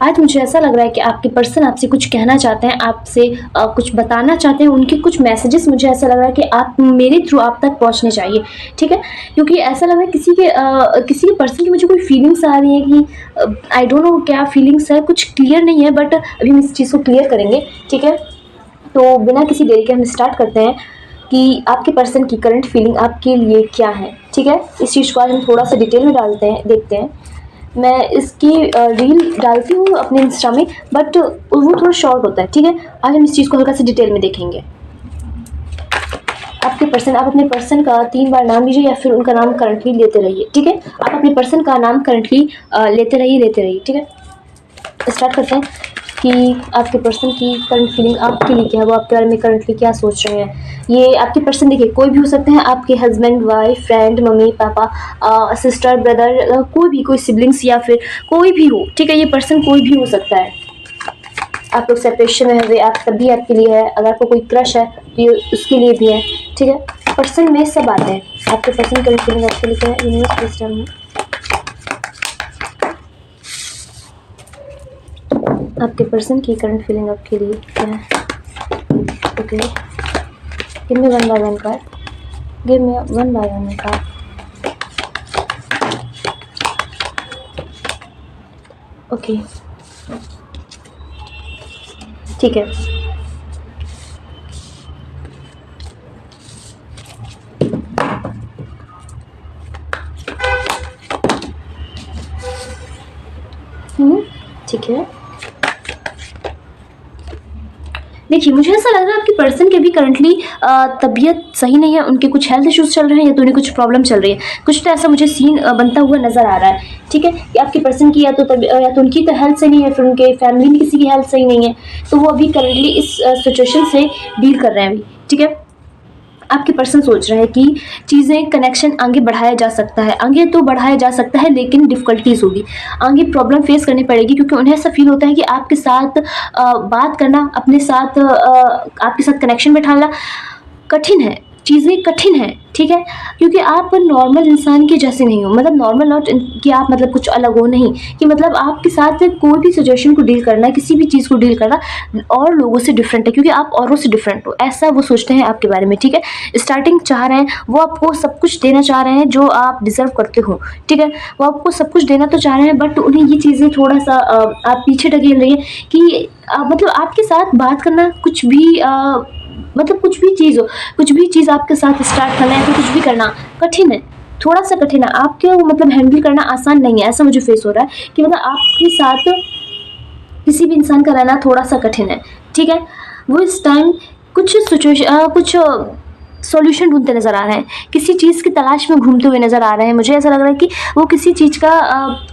आज मुझे ऐसा लग रहा है कि आपके पर्सन आपसे कुछ कहना चाहते हैं, आपसे कुछ बताना चाहते हैं, उनके कुछ मैसेजेस मुझे ऐसा लग रहा है कि आप मेरे थ्रू आप तक पहुंचने चाहिए, ठीक है। क्योंकि ऐसा लग रहा है किसी के पर्सन की मुझे कोई फीलिंग्स आ रही है कि आई डोंट नो क्या फीलिंग्स है, कुछ क्लियर नहीं है, बट अभी हम इस चीज़ को क्लियर करेंगे, ठीक है। तो बिना किसी देरी के हम स्टार्ट करते हैं कि आपके पर्सन की करंट फीलिंग आपके लिए क्या है, ठीक है। इस चीज़ को आज हम थोड़ा सा डिटेल में डालते हैं, देखते हैं। मैं इसकी रील डालती हूँ अपने इंस्टा में, बट वो थोड़ा शॉर्ट होता है, ठीक है। आज हम इस चीज़ को हल्का सा डिटेल में देखेंगे। आपके पर्सन, आप अपने पर्सन का 3 बार नाम लीजिए या फिर उनका नाम करंटली लेते रहिए, ठीक है। आप अपने पर्सन का नाम करंटली लेते रहिए, ठीक है। स्टार्ट करते हैं कि आपके पर्सन की करंट फीलिंग आपके लिए क्या है, वो आपके बारे में करंटली क्या सोच रहे हैं। ये आपके पर्सन देखिए कोई भी हो सकते हैं, आपके husband, wife, friend, mummy papa, sister, brother, कोई भी, कोई सिबलिंग्स या फिर कोई भी हो, ठीक है। ये पर्सन कोई भी हो सकता है। आप लोग सेपरेशन में हुए, आप तब भी आपके लिए है। अगर आपको कोई क्रश है तो ये उसके लिए भी है, ठीक है। पर्सन में सब आते हैं। आपके पर्सन करंट फीलिंग आपके लिए क्या है, यूनिवर्स सिस्टम में आपके पर्सन की करंट फीलिंग आपके लिए क्या है। Okay, give me one by one card, give me one by one card. Okay, ठीक है। ठीक है। देखिए मुझे ऐसा लग रहा है आपकी पर्सन के भी करंटली तबीयत सही नहीं है, उनके कुछ हेल्थ इश्यूज चल रहे हैं या तो उन्हें कुछ प्रॉब्लम चल रही है, कुछ तो ऐसा मुझे सीन बनता हुआ नजर आ रहा है, ठीक है। कि आपकी पर्सन की या तो उनकी तो हेल्थ सही नहीं है, फिर उनके फैमिली में किसी की हेल्थ सही नहीं है, तो वो अभी करंटली इस सिचुएशन से डील कर रहे हैं अभी, ठीक है। आपके पर्सन सोच रहे हैं कि चीज़ें कनेक्शन आगे बढ़ाया जा सकता है, आगे तो बढ़ाया जा सकता है लेकिन डिफ़िकल्टीज़ होगी, आगे प्रॉब्लम फेस करनी पड़ेगी, क्योंकि उन्हें ऐसा फील होता है कि आपके साथ बात करना, अपने साथ आपके साथ कनेक्शन बिठाना कठिन है, चीज़ें कठिन है, ठीक है। क्योंकि आप नॉर्मल इंसान के जैसे नहीं हो, मतलब नॉर्मल नॉट कि आप मतलब कुछ अलग हो, नहीं, कि मतलब आपके साथ कोई भी सिचुएशन को डील करना, किसी भी चीज़ को डील करना और लोगों से डिफरेंट है, क्योंकि आप औरों से डिफरेंट हो, ऐसा वो सोचते हैं आपके बारे में, ठीक है। स्टार्टिंग चाह रहे हैं, वो आपको सब कुछ देना चाह रहे हैं जो आप डिजर्व करते हो, ठीक है। वो आपको सब कुछ देना तो चाह रहे हैं, बट उन्हें ये चीज़ें थोड़ा सा आप पीछे ढकेल रही है कि मतलब आपके साथ बात करना, कुछ भी मतलब कुछ भी चीज़ हो, कुछ भी चीज़ आपके साथ स्टार्ट करना है, तो कुछ भी करना कठिन है, थोड़ा सा कठिन है आपके, मतलब हैंडल करना आसान नहीं है, ऐसा मुझे फेस हो रहा है कि मतलब आपके साथ किसी भी इंसान का रहना थोड़ा सा कठिन है, ठीक है। वो इस टाइम कुछ सिचुएशन कुछ सॉल्यूशन ढूंढते नज़र आ रहे हैं, किसी चीज़ की तलाश में घूमते हुए नज़र आ रहे हैं। मुझे ऐसा लग रहा है कि वो किसी चीज़ का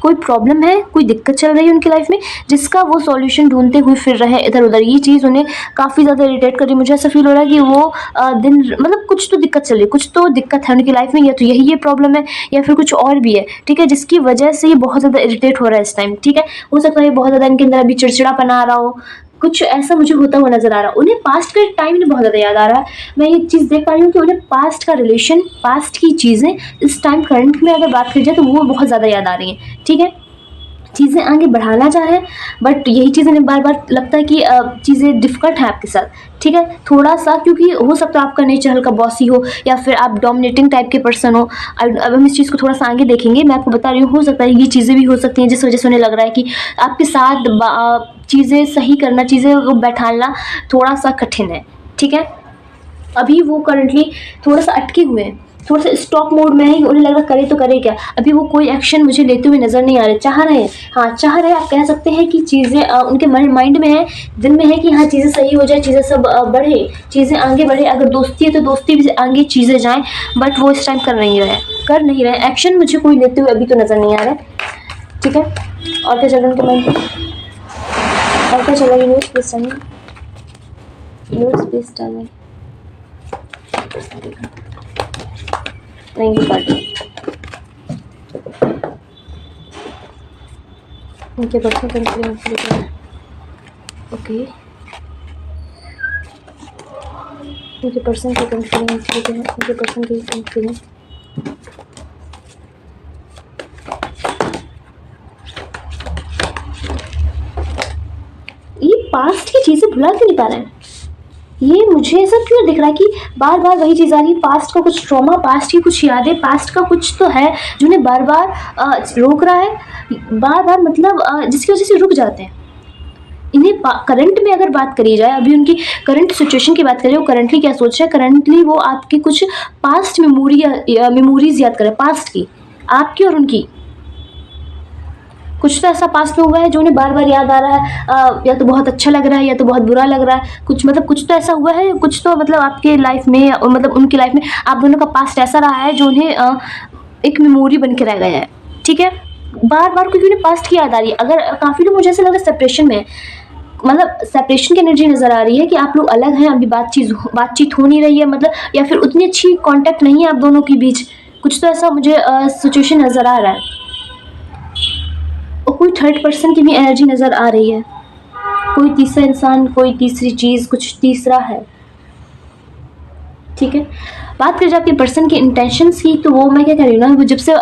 कोई प्रॉब्लम है, कोई दिक्कत चल रही है उनकी लाइफ में, जिसका वो सॉल्यूशन ढूंढते हुए फिर रहे हैं इधर उधर। ये चीज़ उन्हें काफ़ी ज़्यादा इरिटेट कर रही है। मुझे ऐसा फील हो रहा है कि वो दिन मतलब कुछ तो दिक्कत चल रही है, कुछ तो दिक्कत है उनकी लाइफ में, या तो यही ये प्रॉब्लम है या फिर कुछ और भी है, ठीक है, जिसकी वजह से ये बहुत ज़्यादा इरिटेट हो रहा है इस टाइम, ठीक है। हो सकता है ये बहुत ज़्यादा इनके अंदर अभी चिड़चिड़ापन आ रहा हो, कुछ ऐसा मुझे होता हुआ नजर आ रहा है। उन्हें पास्ट का टाइम इन्हें बहुत ज़्यादा याद आ रहा है। मैं ये चीज़ देख पा रही हूँ कि उन्हें पास्ट का रिलेशन, पास्ट की चीज़ें इस टाइम करंट में अगर बात की जाए तो वो बहुत ज़्यादा याद आ रही हैं, ठीक है। चीज़ें आगे बढ़ाना चाह रहे हैं, बट यही चीज़ इन्हें बार बार लगता है कि चीज़ें डिफ़िकल्ट हैं आपके साथ, ठीक है, थोड़ा सा, क्योंकि हो सकता है आपका नेचर हल्का बॉसी हो या फिर आप डोमिनेटिंग टाइप के पर्सन हो। अब हम इस चीज़ को थोड़ा सा आगे देखेंगे, मैं आपको बता रही हूँ, हो सकता है ये चीज़ें भी हो सकती हैं जिस वजह से उन्हें लग रहा है कि आपके साथ चीज़ें सही करना, चीज़ें को बैठाना थोड़ा सा कठिन है, ठीक है। अभी वो करंटली थोड़ा सा अटके हुए हैं, थोड़ा सा स्टॉप मोड में है, उन्हें लग रहा करे तो करे क्या। अभी वो कोई एक्शन मुझे लेते हुए नज़र नहीं आ रहे, चाह रहे हैं, हाँ चाह रहे हैं, आप कह सकते हैं कि चीज़ें उनके माइंड में है, दिल में है कि हाँ चीज़ें सही हो जाए, चीज़ें सब बढ़े, चीज़ें आगे बढ़े। अगर दोस्ती है तो दोस्ती भी आगे चीज़ें जाएँ, बट वो इस टाइम कर नहीं रहे एक्शन, मुझे कोई लेते हुए अभी तो नज़र नहीं आ रहा है, ठीक है। और क्या चल रहा है उनके माइंड में, और क्या चल रहा है, universe please tell me, universe please tell me. नहीं ये कार्ड उनके पर्सन कंफ्यूजन, ओके, उनके पर्सन की कंफ्यूजन, उनके पर्सन की कंफ्यूजन, पास्ट की चीज़ें भुला क्यों नहीं पा रहे हैं? ये मुझे ऐसा क्यों दिख रहा है कि बार बार वही चीज़ आ रही है, पास्ट का कुछ ट्रॉमा, पास्ट की कुछ यादें, पास्ट का कुछ तो है जो उन्हें बार बार रोक रहा है, बार बार मतलब जिसकी वजह से रुक जाते हैं। इन्हें करंट में अगर बात करी जाए, अभी उनकी करंट सिचुएशन की बात करें, वो करंटली क्या सोच रहे हैं, करंटली वो आपकी कुछ पास्ट मेमोरीज याद करें, पास्ट की, आपकी और उनकी। कुछ तो ऐसा पास्ट में हुआ है जो उन्हें बार बार याद आ रहा है, या तो बहुत अच्छा लग रहा है या तो बहुत बुरा लग रहा है, कुछ मतलब कुछ तो ऐसा हुआ है, कुछ तो मतलब आपके लाइफ में और मतलब उनकी लाइफ में आप दोनों का पास्ट ऐसा रहा है जो उन्हें एक मेमोरी बन के रह गया है। ठीक है, बार बार क्योंकि उन्हें पास्ट की याद आ रही है। अगर काफ़ी लोग मुझे ऐसा लग रहा है सेपरेशन में, मतलब सेपरेशन की एनर्जी नज़र आ रही है कि आप लोग अलग हैं, अभी बातचीत हो नहीं रही है, मतलब या फिर उतनी अच्छी कांटेक्ट नहीं है आप दोनों के बीच, कुछ तो ऐसा मुझे सिचुएशन नज़र आ रहा है। और कोई थर्ड पर्सन की भी एनर्जी नज़र आ रही है, कोई तीसरा इंसान, कोई तीसरी चीज़, कुछ तीसरा है। ठीक है, बात करें आपके पर्सन के इंटेंशंस की, तो वो मैं क्या कह रही हूँ ना, वो जब से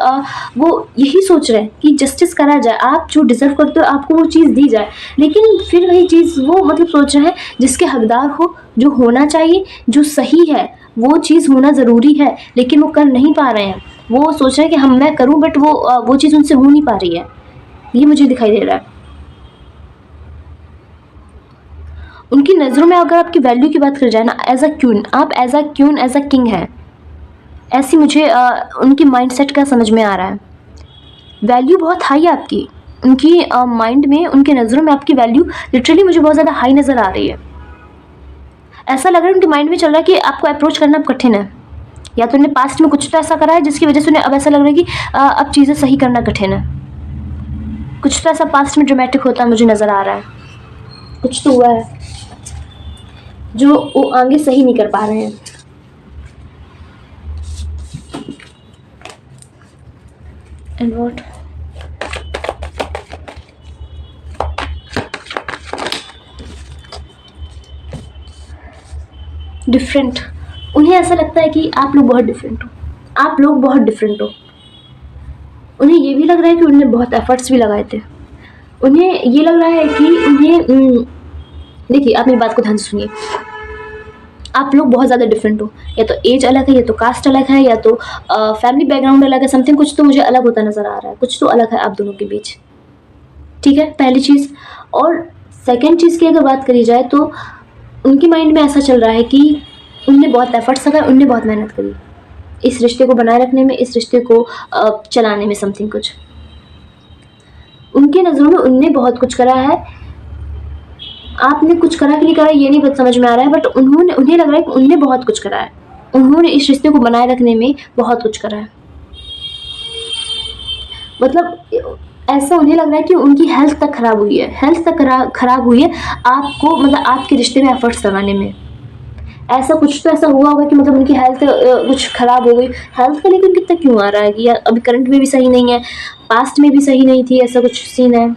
वो यही सोच रहे हैं कि जस्टिस करा जाए, आप जो डिजर्व करते हो आपको वो चीज़ दी जाए, लेकिन फिर वही चीज़ वो मतलब सोच रहे हैं जिसके हकदार हो, जो होना चाहिए, जो सही है, वो चीज़ होना ज़रूरी है, लेकिन वो कर नहीं पा रहे हैं। वो सोच रहे हैं कि मैं करूँ, बट वो चीज़ उनसे हो नहीं पा रही है। ये मुझे दिखाई दे रहा है। उनकी नज़रों में अगर आपकी वैल्यू की बात करी जाए ना, एज अ क्वीन, आप as a queen, as a king है, ऐसी मुझे उनकी माइंडसेट का समझ में आ रहा है। वैल्यू बहुत हाई है आपकी, उनकी माइंड में, उनके नज़रों में आपकी वैल्यू लिटरली मुझे बहुत ज़्यादा हाई नज़र आ रही है। ऐसा लग रहा है उनके माइंड में चल रहा है कि आपको अप्रोच करना अब कठिन है, या तो उन्हें पास्ट में कुछ तो ऐसा करा है जिसकी वजह से उन्हें अब ऐसा लग रहा है कि अब चीज़ें सही करना कठिन है। कुछ तो ऐसा पास्ट में ड्रामेटिक होता मुझे नज़र आ रहा है, कुछ तो हुआ है जो वो आगे सही नहीं कर पा रहे हैं। एंड व्हाट, डिफरेंट, उन्हें ऐसा लगता है कि आप लोग बहुत डिफरेंट हो, आप लोग बहुत डिफरेंट हो। उन्हें ये भी लग रहा है कि उन्होंने बहुत एफर्ट्स भी लगाए थे। उन्हें ये लग रहा है कि उन्हें देखिए, आप मेरी बात को ध्यान से सुनिए, आप लोग बहुत ज़्यादा डिफरेंट हो, या तो एज अलग है, या तो कास्ट अलग है, या तो फैमिली बैकग्राउंड अलग है, समथिंग कुछ तो मुझे अलग होता नज़र आ रहा है, कुछ तो अलग है आप दोनों के बीच। ठीक है, पहली चीज़। और सेकेंड चीज़ की अगर बात करी जाए तो उनके माइंड में ऐसा चल रहा है कि उनने बहुत एफर्ट्स लगाए, उनने बहुत मेहनत करी इस रिश्ते को बनाए रखने में, इस रिश्ते को चलाने में, समथिंग कुछ। उनके नज़रों में उनने बहुत कुछ करा है, आपने कुछ करा कि नहीं करा ये नहीं समझ में आ रहा है, बट उन्हें लग रहा है कि उनने बहुत कुछ करा है, उन्होंने इस रिश्ते को बनाए रखने में बहुत कुछ करा है। मतलब ऐसा उन्हें लग रहा है कि उनकी हेल्थ तक खराब हुई है, हेल्थ तक खराब हुई है आपको, मतलब आपके रिश्ते में एफर्ट्स लगाने में। ऐसा कुछ तो ऐसा हुआ होगा कि मतलब उनकी हेल्थ कुछ खराब हो गई। हेल्थ का लेकिन कितना क्यों आ रहा है कि यार अभी करंट में भी सही नहीं है, पास्ट में भी सही नहीं थी, ऐसा कुछ सीन है।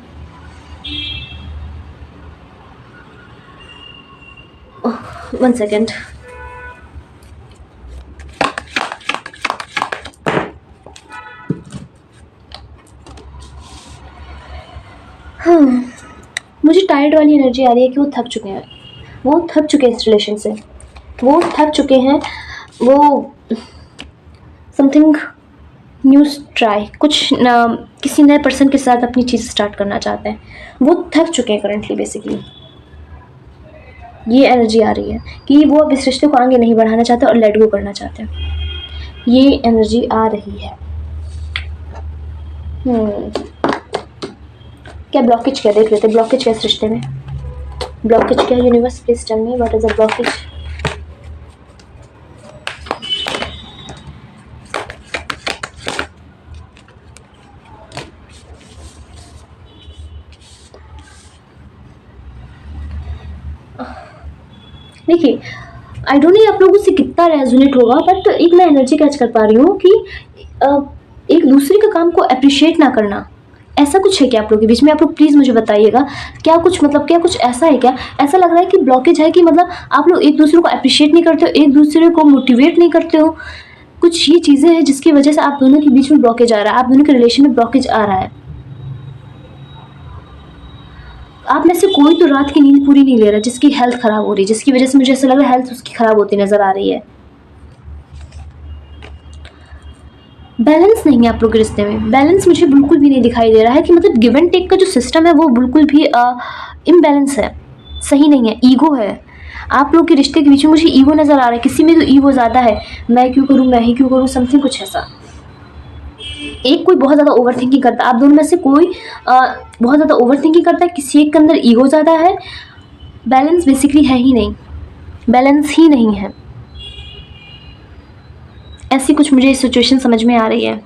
वन सेकेंड, हाँ, मुझे टायर्ड वाली एनर्जी आ रही है कि वो थक चुके हैं, वो थक चुके हैं इस रिलेशन से, वो थक चुके हैं, वो समथिंग न्यू ट्राई, कुछ किसी नए पर्सन के साथ अपनी चीज़ स्टार्ट करना चाहते हैं, वो थक चुके हैं करंटली बेसिकली। ये एनर्जी आ रही है कि वो अब इस रिश्ते को आगे नहीं बढ़ाना चाहते और लेट गो करना चाहते हैं, ये एनर्जी आ रही है। क्या ब्लॉकेज, क्या देख लेते, ब्लॉकेज क्या इस रिश्ते में, ब्लॉकेज क्या, universe please tell me what is a blockage. देखिए, आई डोंट नो आप लोगों से कितना रेजोनेट होगा, बट एक मैं एनर्जी कैच कर पा रही हूँ कि एक दूसरे के काम को अप्रिशिएट ना करना, ऐसा कुछ है क्या आप लोगों के बीच में? आप लोग प्लीज़ मुझे बताइएगा, क्या कुछ मतलब क्या कुछ ऐसा है क्या? ऐसा लग रहा है कि ब्लॉकेज है कि मतलब आप लोग एक दूसरे को अप्रिशिएट नहीं करते हो, एक दूसरे को मोटिवेट नहीं करते हो, कुछ ये चीज़ें हैं जिसकी वजह से आप दोनों के बीच में ब्लॉकेज आ रहा है, आप दोनों के रिलेशन में ब्लॉकेज आ रहा है। आप में से कोई तो रात की नींद पूरी नहीं ले रहा, जिसकी हेल्थ ख़राब हो रही है, जिसकी वजह से मुझे ऐसा लग रहा है हेल्थ उसकी ख़राब होती नज़र आ रही है। बैलेंस नहीं है आप लोग के रिश्ते में, बैलेंस मुझे बिल्कुल भी नहीं दिखाई दे रहा है कि मतलब गिव एंड टेक का जो सिस्टम है वो बिल्कुल भी इम्बैलेंस है, सही नहीं है, ईगो है। आप लोग के रिश्ते के बीच में मुझे ईगो नज़र आ रहा है, किसी में तो ईगो ज़्यादा है, मैं क्यों करूँ, मैं ही क्यों करूँ, समथिंग कुछ ऐसा। एक कोई बहुत ज़्यादा ओवर थिंकिंग करता है, आप दोनों में से कोई बहुत ज़्यादा ओवर थिंकिंग करता है, किसी एक के अंदर ईगो ज़्यादा है, बैलेंस बेसिकली है ही नहीं, बैलेंस ही नहीं है। ऐसी कुछ मुझे सिचुएशन समझ में आ रही है।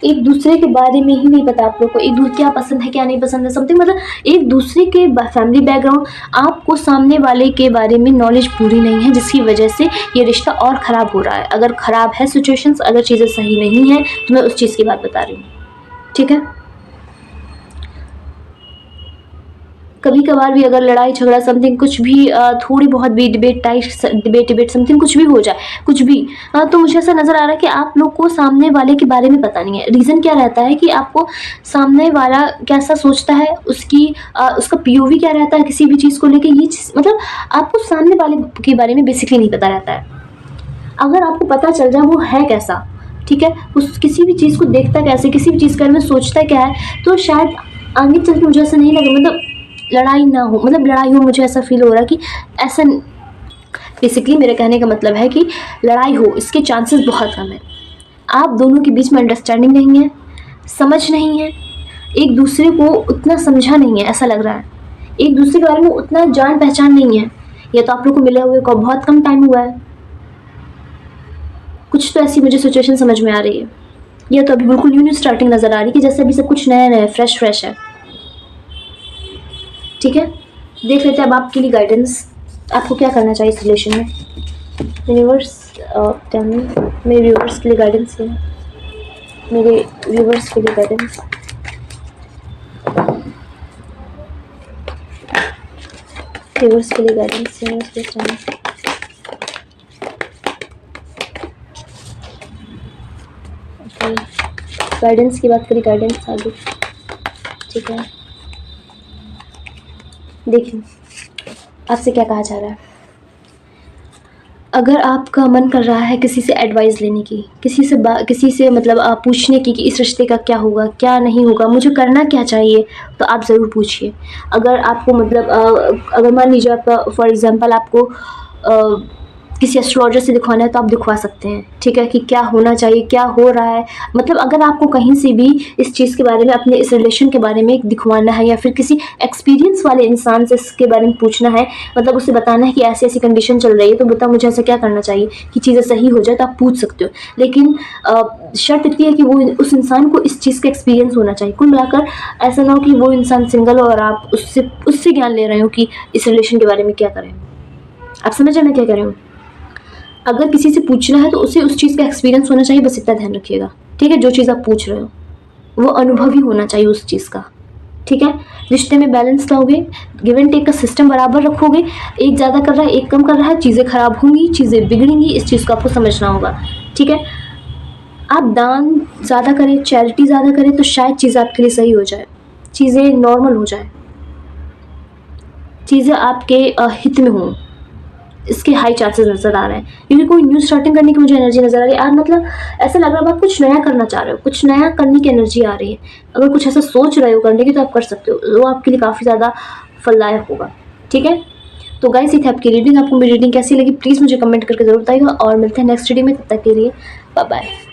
एक दूसरे के बारे में ही नहीं पता आप लोग को, एक दूसरे क्या पसंद है क्या नहीं पसंद है, समथिंग मतलब एक दूसरे के फैमिली बैकग्राउंड, आपको सामने वाले के बारे में नॉलेज पूरी नहीं है, जिसकी वजह से ये रिश्ता और ख़राब हो रहा है। अगर ख़राब है सिचुएशंस, अगर चीज़ें सही नहीं है तो मैं उस चीज़ की बात बता रही हूँ, ठीक है। कभी कभार भी अगर लड़ाई झगड़ा समथिंग कुछ भी थोड़ी बहुत भी डिबेट समथिंग कुछ भी हो जाए, कुछ भी तो मुझे ऐसा नज़र आ रहा है कि आप लोग को सामने वाले के बारे में पता नहीं है। रीज़न क्या रहता है कि आपको सामने वाला कैसा सोचता है, उसका पीओवी क्या रहता है किसी भी चीज़ को लेके, ये चीज़ मतलब आपको सामने वाले के बारे में बेसिकली नहीं पता रहता है। अगर आपको पता चल जाए वो है कैसा, ठीक है, उस किसी भी चीज़ को देखता कैसे, किसी भी चीज़ के बारे में सोचता क्या है, तो शायद आगे चल के मुझे ऐसा नहीं लगा मतलब लड़ाई ना हो, मतलब लड़ाई हो, मुझे ऐसा फील हो रहा है कि ऐसा बेसिकली मेरे कहने का मतलब है कि लड़ाई हो इसके चांसेस बहुत कम है। आप दोनों के बीच में अंडरस्टैंडिंग नहीं है, समझ नहीं है, एक दूसरे को उतना समझा नहीं है, ऐसा लग रहा है एक दूसरे के बारे में उतना जान पहचान नहीं है। या तो आप लोग को मिले हुए को बहुत कम टाइम हुआ है, कुछ तो ऐसी मुझे सिचुएशन समझ में आ रही है, या तो अभी बिल्कुल न्यू स्टार्टिंग नज़र आ रही है कि जैसे अभी सब कुछ नया नया फ्रेश है, ठीक है। देख लेते हैं अब आपके लिए गाइडेंस, आपको क्या करना चाहिए इस रिलेशन में। यूनिवर्स टेल मी, मेरे व्यूवर्स के लिए गाइडेंस है, मेरे व्यूवर्स के लिए गाइडेंस। व्यूवर्स के लिए गाइडेंस, गाइडेंस की बात करी, गाइडेंस आगे, ठीक है। देखिए आपसे क्या कहा जा रहा है। अगर आपका मन कर रहा है किसी से एडवाइस लेने की, किसी से मतलब आप पूछने की कि इस रिश्ते का क्या होगा क्या नहीं होगा, मुझे करना क्या चाहिए, तो आप ज़रूर पूछिए। अगर आपको मतलब अगर मान लीजिए आपका फॉर एग्ज़ाम्पल आपको किसी एस्ट्रोलॉजर से दिखवाना है तो आप दिखवा सकते हैं, ठीक है, कि क्या होना चाहिए, क्या हो रहा है। मतलब अगर आपको कहीं से भी इस चीज़ के बारे में, अपने इस रिलेशन के बारे में दिखवाना है, या फिर किसी एक्सपीरियंस वाले इंसान से इसके बारे में पूछना है, मतलब उससे बताना है कि ऐसी ऐसी कंडीशन चल रही है, तो बता मुझे ऐसा क्या करना चाहिए कि चीज़ें सही हो जाए, तो आप पूछ सकते हो। लेकिन शर्त इतनी है कि वो उस इंसान को इस चीज़ का एक्सपीरियंस होना चाहिए। कुल मिलाकर ऐसा ना हो कि वो इंसान सिंगल हो और आप उससे ज्ञान ले रहे हो कि इस रिलेशन के बारे में क्या करें। आप समझ रहे मैं क्या कह रही हूँ। अगर किसी से पूछना है तो उसे उस चीज़ का एक्सपीरियंस होना चाहिए, बस इतना ध्यान रखिएगा, ठीक है। जो चीज़ आप पूछ रहे हो वो अनुभवी होना चाहिए उस चीज़ का, ठीक है। रिश्ते में बैलेंस लाओगे, गिव एंड टेक का सिस्टम बराबर रखोगे, एक ज़्यादा कर रहा है एक कम कर रहा है, चीज़ें खराब होंगी, चीज़ें बिगड़ेंगी, इस चीज़ को आपको समझना होगा, ठीक है। आप दान ज़्यादा करें, चैरिटी ज़्यादा करें, तो शायद चीज़ें आपके लिए सही हो जाए, चीज़ें नॉर्मल हो जाए, चीज़ें आपके हित में हों, इसके हाई चांसेस नज़र आ रहे हैं। क्योंकि कोई न्यू स्टार्टिंग करने की मुझे एनर्जी नज़र आ रही है। आप मतलब ऐसा लग रहा है आप कुछ नया करना चाह रहे हो, कुछ नया करने की एनर्जी आ रही है। अगर कुछ ऐसा सोच रहे हो करने की तो आप कर सकते हो, वो आपके लिए काफ़ी ज़्यादा फलदायक होगा, ठीक है। तो गाइस ये थी आपकी रीडिंग। आपको मेरी रीडिंग कैसी लगी प्लीज़ मुझे कमेंट करके ज़रूर बताइएगा, और मिलते हैं नेक्स्ट रीडिंग में। तब तक के लिए बाय बाय।